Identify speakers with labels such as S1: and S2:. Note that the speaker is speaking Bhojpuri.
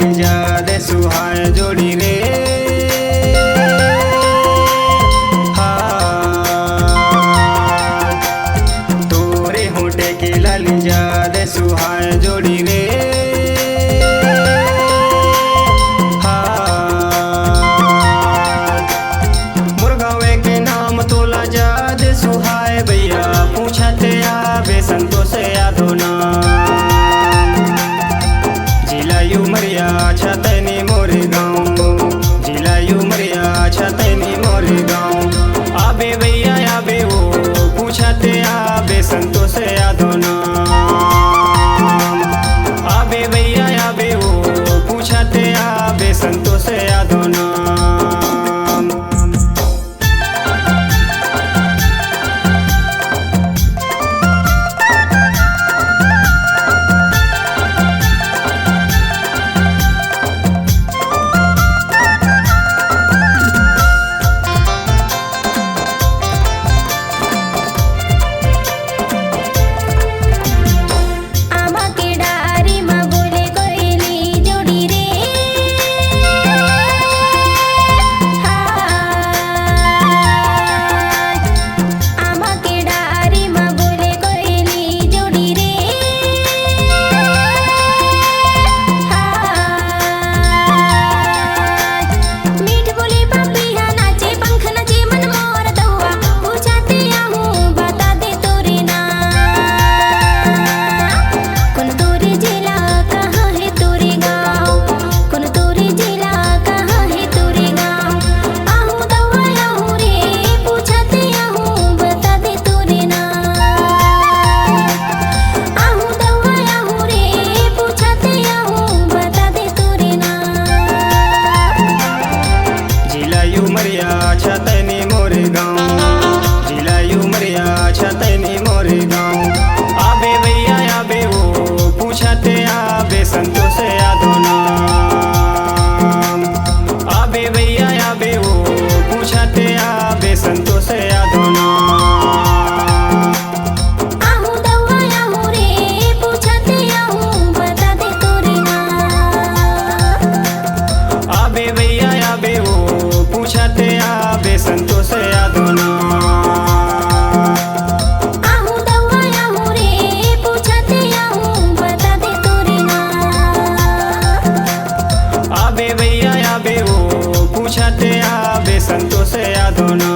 S1: लाली जा दे सुहाए जोड़ी रे। तोरे होठे की लाली जा दे सुहाए जोड़ी रे। मुर्गावे के नाम तोला जा दे सुहाए भैया पूछते आवे संतोष यादव ना। जिला उमरिया छतनी मोरे गाँव, जिला उमरिया छतनी मोरे गाँव। आबे भैया आबे वो पूछते आबे संतोष यादव ना। आबे भैया आबे वो पूछते आबे संतोष यादव ना। छतनी मोरे गाँव, जिला उमरिया छतनी मोरे गाँव। आबे भैया आबे वो पूछते आबे संतोष यादव ना। आबे भैया आबे वो पूछते आबे संतोष यादव ना। आबे भैया आबे वो पूछते आबे संतोष यादव ना। आबे भैया आबे वो पूछते आबे संतोष यादव ना।